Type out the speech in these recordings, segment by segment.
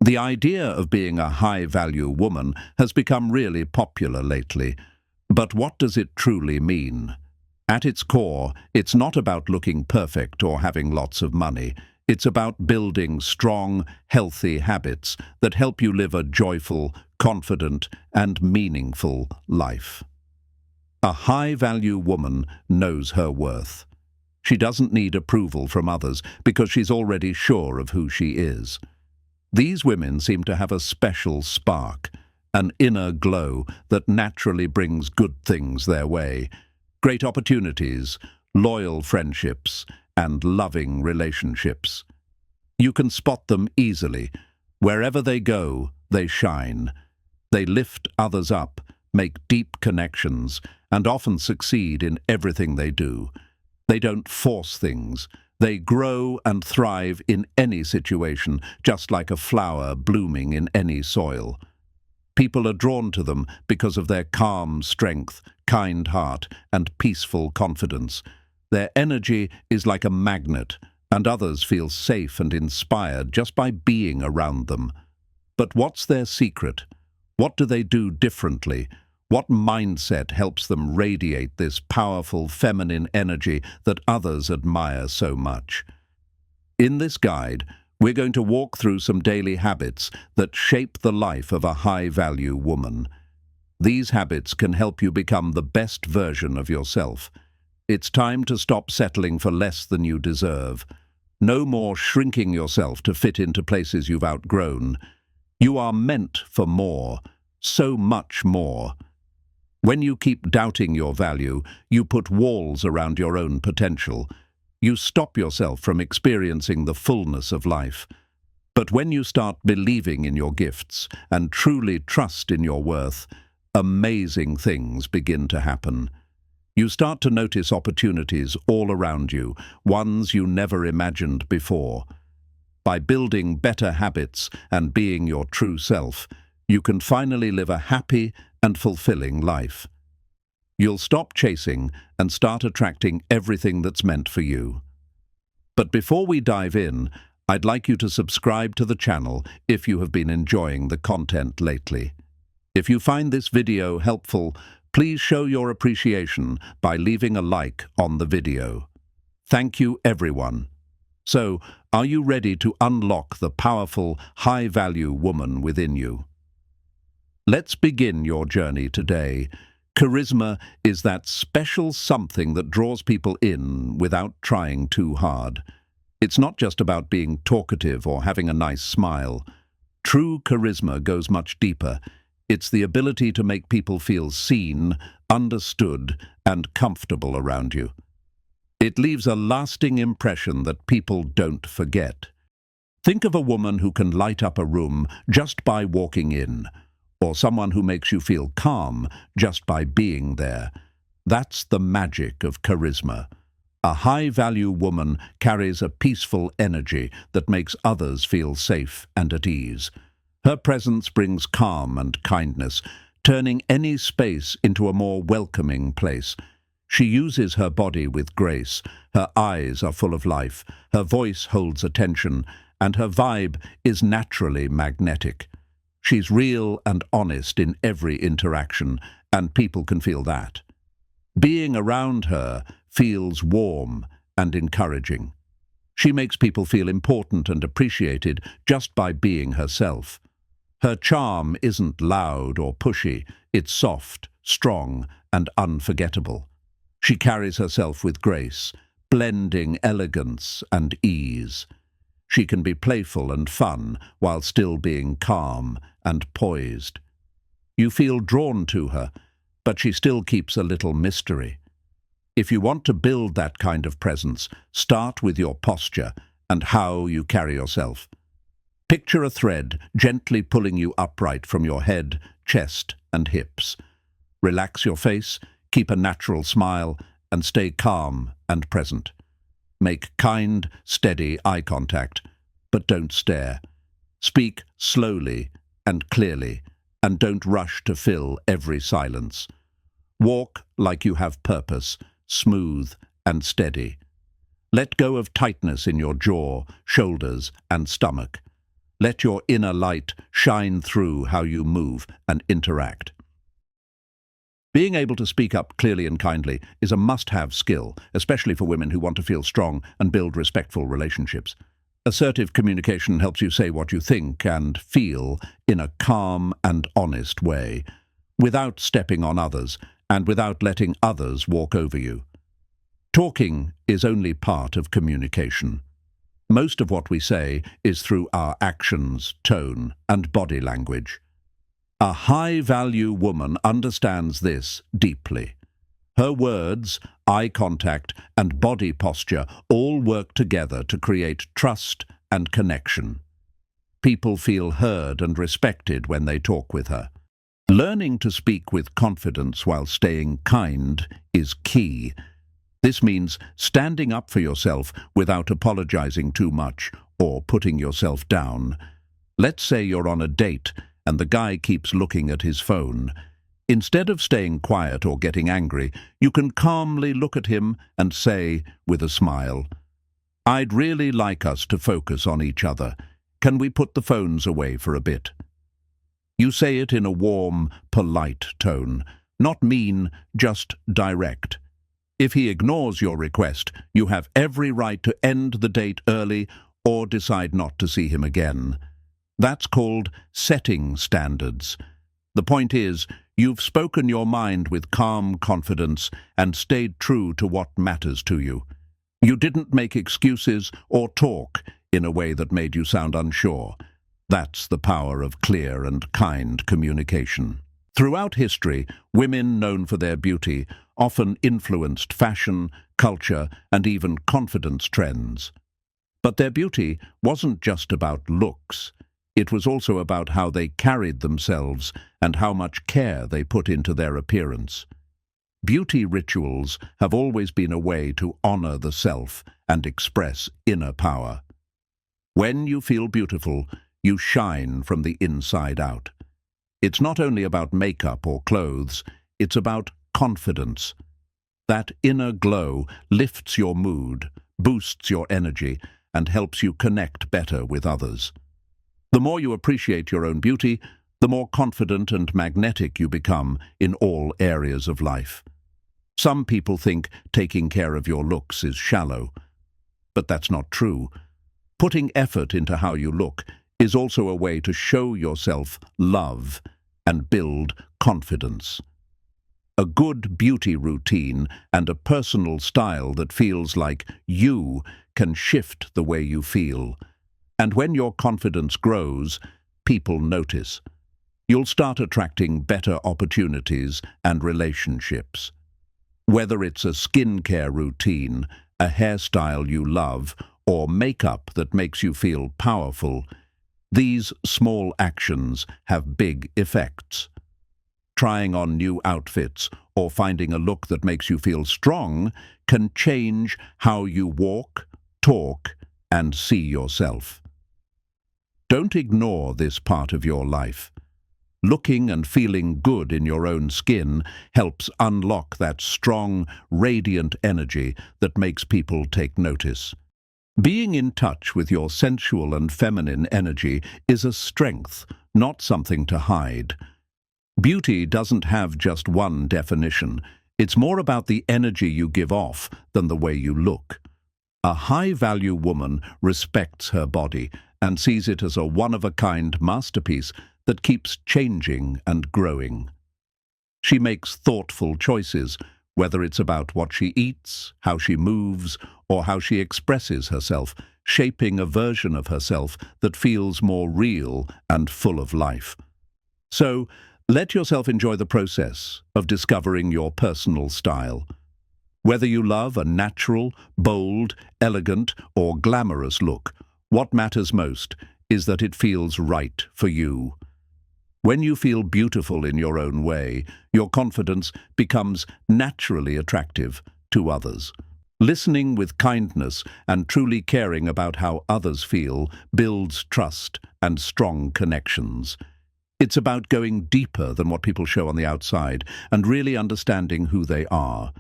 The idea of being a high-value woman has become really popular lately. But what does it truly mean? At its core, it's not about looking perfect or having lots of money. It's about building strong, healthy habits that help you live a joyful, confident, and meaningful life. A high-value woman knows her worth. She doesn't need approval from others because she's already sure of who she is. These women seem to have a special spark, an inner glow that naturally brings good things their way. Great opportunities, loyal friendships, and loving relationships. You can spot them easily. Wherever they go, they shine. They lift others up, make deep connections, and often succeed in everything they do. They don't force things. They grow and thrive in any situation, just like a flower blooming in any soil. People are drawn to them because of their calm strength, kind heart, and peaceful confidence. Their energy is like a magnet, and others feel safe and inspired just by being around them. But what's their secret? What do they do differently? What mindset helps them radiate this powerful feminine energy that others admire so much? In this guide, we're going to walk through some daily habits that shape the life of a high-value woman. These habits can help you become the best version of yourself. It's time to stop settling for less than you deserve. No more shrinking yourself to fit into places you've outgrown. You are meant for more, so much more. When you keep doubting your value, you put walls around your own potential. You stop yourself from experiencing the fullness of life. But when you start believing in your gifts and truly trust in your worth, amazing things begin to happen. You start to notice opportunities all around you, ones you never imagined before. By building better habits and being your true self, you can finally live a happy and fulfilling life. You'll stop chasing and start attracting everything that's meant for you. But before we dive in, I'd like you to subscribe to the channel if you have been enjoying the content lately. If you find this video helpful, please show your appreciation by leaving a like on the video. Thank you, everyone. So, are you ready to unlock the powerful, high-value woman within you? Let's begin your journey today. Charisma is that special something that draws people in without trying too hard. It's not just about being talkative or having a nice smile. True charisma goes much deeper. It's the ability to make people feel seen, understood, and comfortable around you. It leaves a lasting impression that people don't forget. Think of a woman who can light up a room just by walking in, or someone who makes you feel calm just by being there. That's the magic of charisma. A high-value woman carries a peaceful energy that makes others feel safe and at ease. Her presence brings calm and kindness, turning any space into a more welcoming place. She uses her body with grace. Her eyes are full of life. Her voice holds attention, and her vibe is naturally magnetic. She's real and honest in every interaction, and people can feel that. Being around her feels warm and encouraging. She makes people feel important and appreciated just by being herself. Her charm isn't loud or pushy. It's soft, strong, and unforgettable. She carries herself with grace, blending elegance and ease. She can be playful and fun while still being calm and poised. You feel drawn to her, but she still keeps a little mystery. If you want to build that kind of presence, start with your posture and how you carry yourself. Picture a thread gently pulling you upright from your head, chest, and hips. Relax your face, keep a natural smile, and stay calm and present. Make kind, steady eye contact, but don't stare. Speak slowly and clearly, and don't rush to fill every silence. Walk like you have purpose, smooth and steady. Let go of tightness in your jaw, shoulders, and stomach. Let your inner light shine through how you move and interact. Being able to speak up clearly and kindly is a must-have skill, especially for women who want to feel strong and build respectful relationships. Assertive communication helps you say what you think and feel in a calm and honest way, without stepping on others and without letting others walk over you. Talking is only part of communication. Most of what we say is through our actions, tone, and body language. A high-value woman understands this deeply. Her words, eye contact, and body posture all work together to create trust and connection. People feel heard and respected when they talk with her. Learning to speak with confidence while staying kind is key. This means standing up for yourself without apologizing too much or putting yourself down. Let's say you're on a date and the guy keeps looking at his phone. Instead of staying quiet or getting angry, you can calmly look at him and say, with a smile, "I'd really like us to focus on each other. Can we put the phones away for a bit?" You say it in a warm, polite tone, not mean, just direct. If he ignores your request, you have every right to end the date early or decide not to see him again. That's called setting standards. The point is, you've spoken your mind with calm confidence and stayed true to what matters to you. You didn't make excuses or talk in a way that made you sound unsure. That's the power of clear and kind communication. Throughout history, women known for their beauty often influenced fashion, culture, and even confidence trends. But their beauty wasn't just about looks. It was also about how they carried themselves and how much care they put into their appearance. Beauty rituals have always been a way to honor the self and express inner power. When you feel beautiful, you shine from the inside out. It's not only about makeup or clothes, it's about confidence. That inner glow lifts your mood, boosts your energy, and helps you connect better with others. The more you appreciate your own beauty, the more confident and magnetic you become in all areas of life. Some people think taking care of your looks is shallow, but that's not true. Putting effort into how you look is also a way to show yourself love and build confidence. A good beauty routine and a personal style that feels like you can shift the way you feel. And when your confidence grows, people notice. You'll start attracting better opportunities and relationships. Whether it's a skincare routine, a hairstyle you love, or makeup that makes you feel powerful, these small actions have big effects. Trying on new outfits or finding a look that makes you feel strong can change how you walk, talk, and see yourself. Don't ignore this part of your life. Looking and feeling good in your own skin helps unlock that strong, radiant energy that makes people take notice. Being in touch with your sensual and feminine energy is a strength, not something to hide. Beauty doesn't have just one definition. It's more about the energy you give off than the way you look. A high-value woman respects her body and sees it as a one-of-a-kind masterpiece that keeps changing and growing. She makes thoughtful choices, whether it's about what she eats, how she moves, or how she expresses herself, shaping a version of herself that feels more real and full of life. So, let yourself enjoy the process of discovering your personal style. Whether you love a natural, bold, elegant, or glamorous look, what matters most is that it feels right for you. When you feel beautiful in your own way, your confidence becomes naturally attractive to others. Listening with kindness and truly caring about how others feel builds trust and strong connections. It's about going deeper than what people show on the outside and really understanding who they are.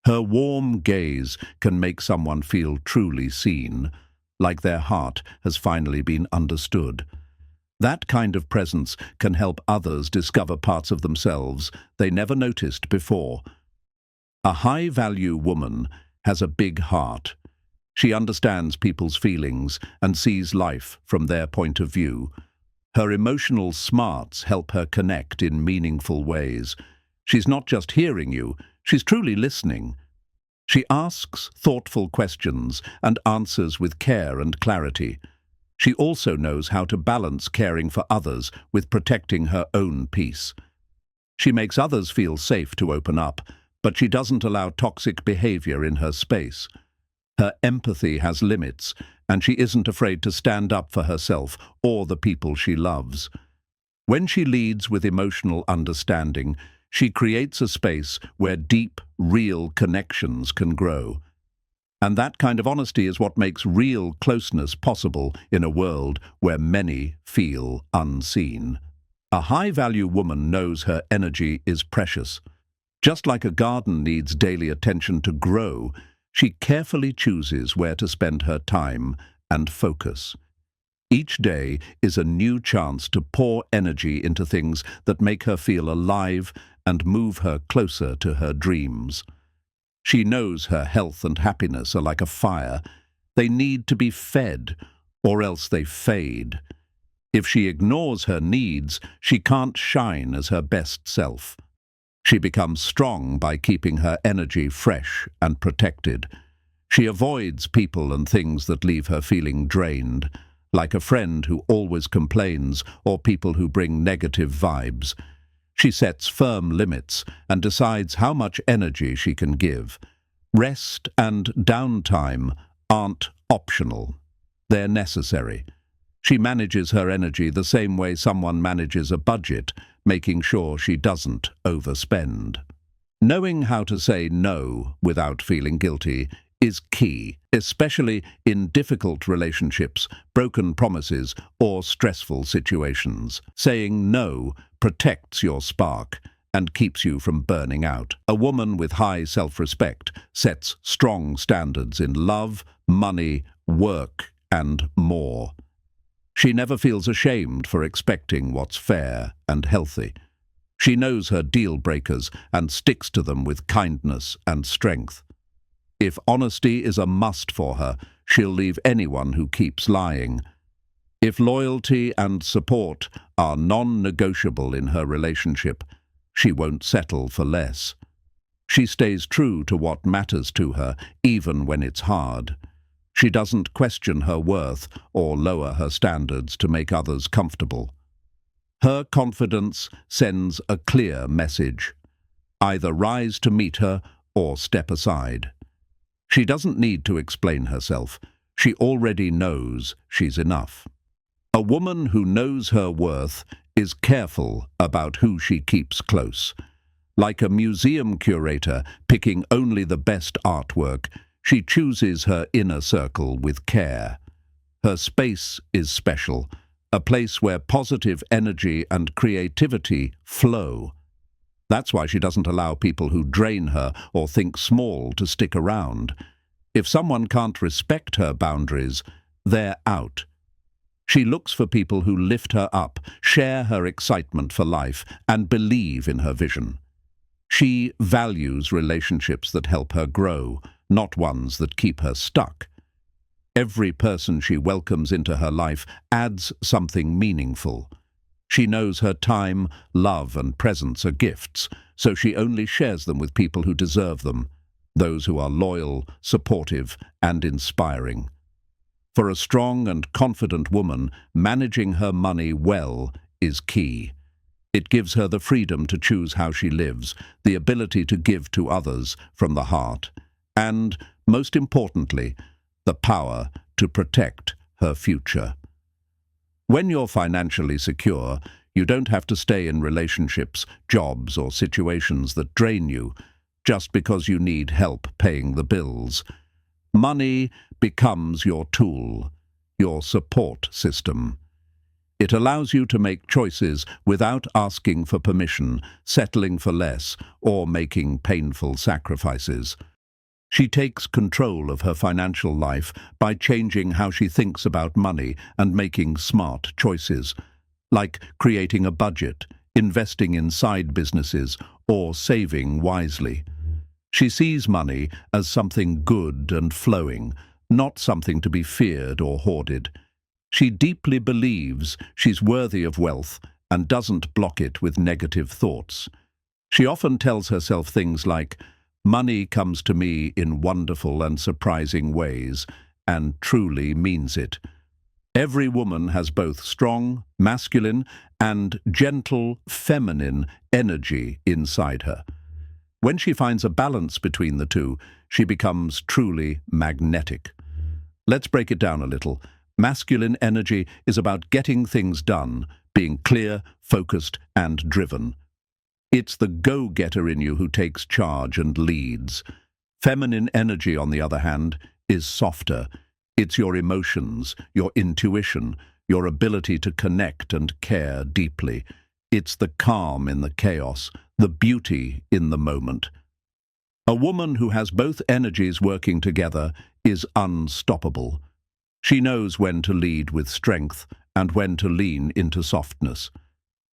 Her warm gaze can make someone feel truly seen. like their heart has finally been understood. That kind of presence can help others discover parts of themselves they never noticed before. A high-value woman has a big heart. She understands people's feelings and sees life from their point of view. Her emotional smarts help her connect in meaningful ways. She's not just hearing you, she's truly listening. She asks thoughtful questions and answers with care and clarity. She also knows how to balance caring for others with protecting her own peace. She makes others feel safe to open up, but she doesn't allow toxic behavior in her space. Her empathy has limits, and she isn't afraid to stand up for herself or the people she loves. When she leads with emotional understanding, she creates a space where deep, real connections can grow. And that kind of honesty is what makes real closeness possible in a world where many feel unseen. A high-value woman knows her energy is precious. Just like a garden needs daily attention to grow, she carefully chooses where to spend her time and focus. Each day is a new chance to pour energy into things that make her feel alive and move her closer to her dreams. She knows her health and happiness are like a fire. They need to be fed, or else they fade. If she ignores her needs, she can't shine as her best self. She becomes strong by keeping her energy fresh and protected. She avoids people and things that leave her feeling drained, like a friend who always complains or people who bring negative vibes. She sets firm limits and decides how much energy she can give. Rest and downtime aren't optional. They're necessary. She manages her energy the same way someone manages a budget, making sure she doesn't overspend. Knowing how to say no without feeling guilty is key, especially in difficult relationships, broken promises, or stressful situations. Saying no protects your spark and keeps you from burning out. A woman with high self-respect sets strong standards in love, money, work, and more. She never feels ashamed for expecting what's fair and healthy. She knows her deal breakers and sticks to them with kindness and strength. If honesty is a must for her, she'll leave anyone who keeps lying. If loyalty and support are non-negotiable in her relationship, she won't settle for less. She stays true to what matters to her, even when it's hard. She doesn't question her worth or lower her standards to make others comfortable. Her confidence sends a clear message. Either rise to meet her or step aside. She doesn't need to explain herself. She already knows she's enough. A woman who knows her worth is careful about who she keeps close. Like a museum curator picking only the best artwork, she chooses her inner circle with care. Her space is special, a place where positive energy and creativity flow. That's why she doesn't allow people who drain her or think small to stick around. If someone can't respect her boundaries, they're out. She looks for people who lift her up, share her excitement for life, and believe in her vision. She values relationships that help her grow, not ones that keep her stuck. Every person she welcomes into her life adds something meaningful. She knows her time, love, and presence are gifts, so she only shares them with people who deserve them, those who are loyal, supportive, and inspiring. For a strong and confident woman, managing her money well is key. It gives her the freedom to choose how she lives, the ability to give to others from the heart, and, most importantly, the power to protect her future. When you're financially secure, you don't have to stay in relationships, jobs, or situations that drain you just because you need help paying the bills. Money becomes your tool, your support system. It allows you to make choices without asking for permission, settling for less, or making painful sacrifices. She takes control of her financial life by changing how she thinks about money and making smart choices, like creating a budget, investing in side businesses, or saving wisely. She sees money as something good and flowing, not something to be feared or hoarded. She deeply believes she's worthy of wealth and doesn't block it with negative thoughts. She often tells herself things like, "Money comes to me in wonderful and surprising ways," and truly means it. Every woman has both strong, masculine, and gentle, feminine energy inside her. When she finds a balance between the two, she becomes truly magnetic. Let's break it down a little. Masculine energy is about getting things done, being clear, focused, and driven. It's the go-getter in you who takes charge and leads. Feminine energy, on the other hand, is softer. It's your emotions, your intuition, your ability to connect and care deeply. It's the calm in the chaos, the beauty in the moment. A woman who has both energies working together is unstoppable. She knows when to lead with strength and when to lean into softness.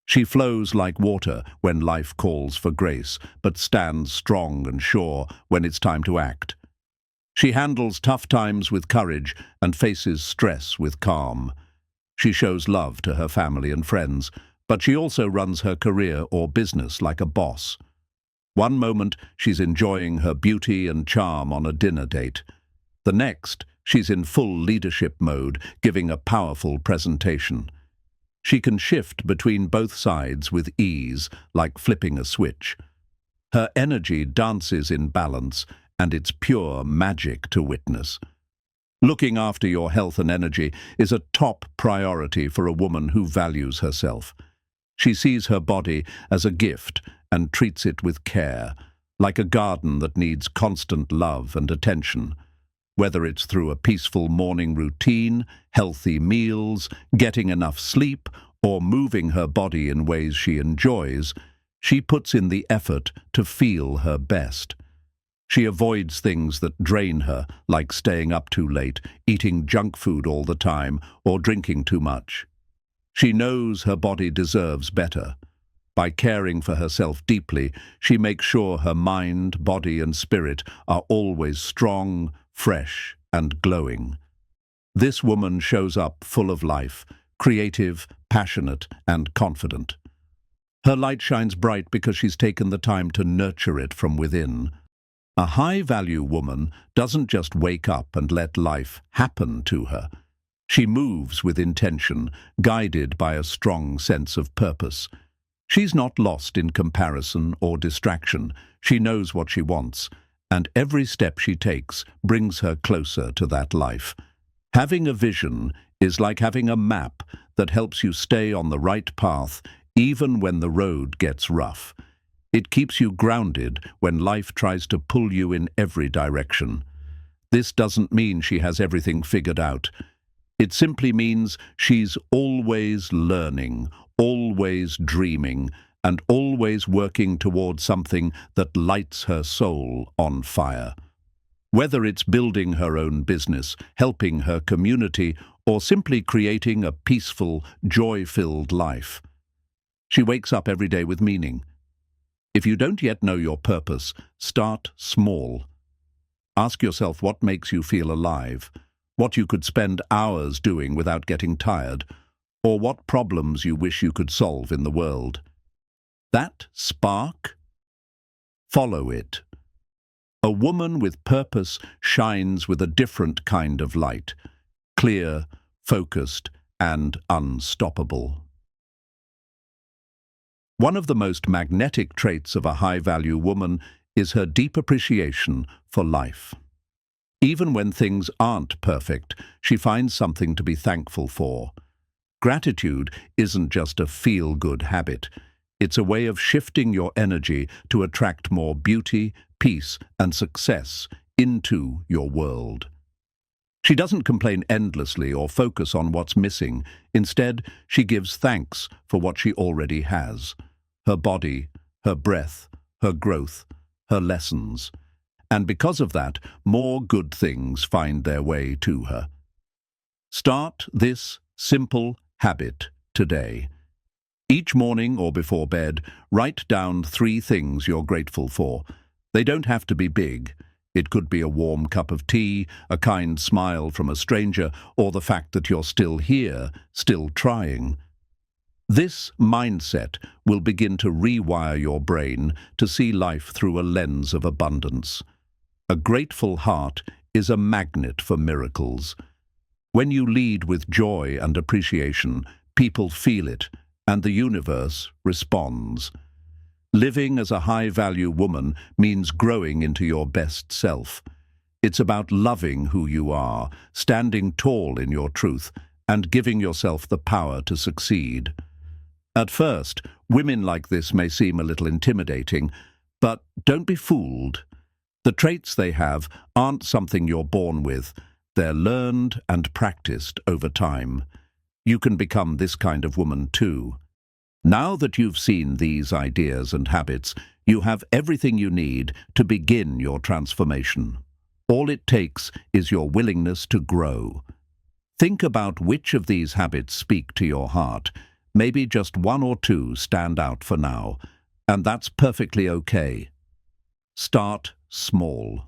She flows like water when life calls for grace, but stands strong and sure when it's time to act. She handles tough times with courage and faces stress with calm. She shows love to her family and friends, but she also runs her career or business like a boss. One moment, she's enjoying her beauty and charm on a dinner date. The next, she's in full leadership mode, giving a powerful presentation. She can shift between both sides with ease, like flipping a switch. Her energy dances in balance, and it's pure magic to witness. Looking after your health and energy is a top priority for a woman who values herself. She sees her body as a gift and treats it with care, like a garden that needs constant love and attention. Whether it's through a peaceful morning routine, healthy meals, getting enough sleep, or moving her body in ways she enjoys, she puts in the effort to feel her best. She avoids things that drain her, like staying up too late, eating junk food all the time, or drinking too much. She knows her body deserves better. By caring for herself deeply, she makes sure her mind, body, and spirit are always strong, fresh, and glowing. This woman shows up full of life, creative, passionate, and confident. Her light shines bright because she's taken the time to nurture it from within. A high-value woman doesn't just wake up and let life happen to her. She moves with intention, guided by a strong sense of purpose. She's not lost in comparison or distraction. She knows what she wants, and every step she takes brings her closer to that life. Having a vision is like having a map that helps you stay on the right path even when the road gets rough. It keeps you grounded when life tries to pull you in every direction. This doesn't mean she has everything figured out. It simply means she's always learning, always dreaming, and always working towards something that lights her soul on fire. Whether it's building her own business, helping her community, or simply creating a peaceful, joy-filled life, she wakes up every day with meaning. If you don't yet know your purpose, start small. Ask yourself what makes you feel alive, what you could spend hours doing without getting tired, or what problems you wish you could solve in the world. That spark? Follow it. A woman with purpose shines with a different kind of light, clear, focused, and unstoppable. One of the most magnetic traits of a high-value woman is her deep appreciation for life. Even when things aren't perfect, she finds something to be thankful for. Gratitude isn't just a feel-good habit. It's a way of shifting your energy to attract more beauty, peace, and success into your world. She doesn't complain endlessly or focus on what's missing. Instead, she gives thanks for what she already has: her body, her breath, her growth, her lessons. And because of that, more good things find their way to her. Start this simple habit today. Each morning or before bed, write down 3 things you're grateful for. They don't have to be big. It could be a warm cup of tea, a kind smile from a stranger, or the fact that you're still here, still trying. This mindset will begin to rewire your brain to see life through a lens of abundance. A grateful heart is a magnet for miracles. When you lead with joy and appreciation, people feel it, and the universe responds. Living as a high-value woman means growing into your best self. It's about loving who you are, standing tall in your truth, and giving yourself the power to succeed. At first, women like this may seem a little intimidating, but don't be fooled. The traits they have aren't something you're born with. They're learned and practiced over time. You can become this kind of woman too. Now that you've seen these ideas and habits, you have everything you need to begin your transformation. All it takes is your willingness to grow. Think about which of these habits speak to your heart. Maybe just 1 or 2 stand out for now, and that's perfectly okay. Start small.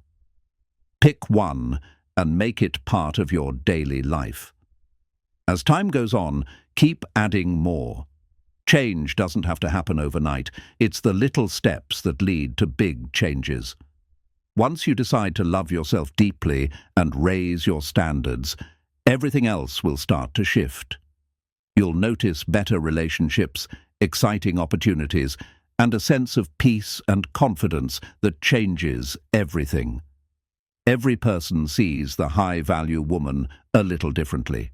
Pick one and make it part of your daily life. As time goes on, keep adding more. Change doesn't have to happen overnight. It's the little steps that lead to big changes. Once you decide to love yourself deeply and raise your standards, everything else will start to shift. You'll notice better relationships, exciting opportunities, and a sense of peace and confidence that changes everything. Every person sees the high-value woman a little differently.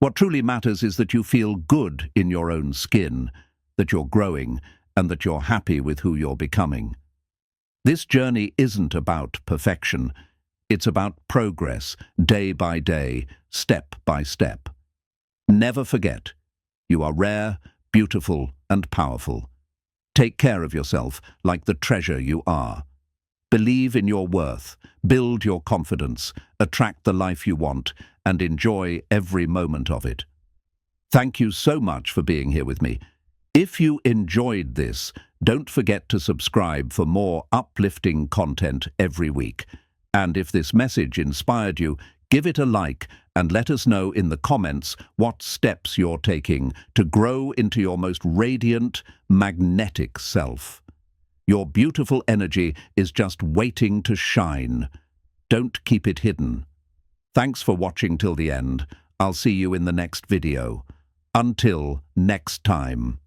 What truly matters is that you feel good in your own skin, that you're growing, and that you're happy with who you're becoming. This journey isn't about perfection. It's about progress, day by day, step by step. Never forget, you are rare, beautiful, and powerful. Take care of yourself like the treasure you are. Believe in your worth, build your confidence, attract the life you want, and enjoy every moment of it. Thank you so much for being here with me. If you enjoyed this, don't forget to subscribe for more uplifting content every week. And if this message inspired you, give it a like and let us know in the comments what steps you're taking to grow into your most radiant, magnetic self. Your beautiful energy is just waiting to shine. Don't keep it hidden. Thanks for watching till the end. I'll see you in the next video. Until next time.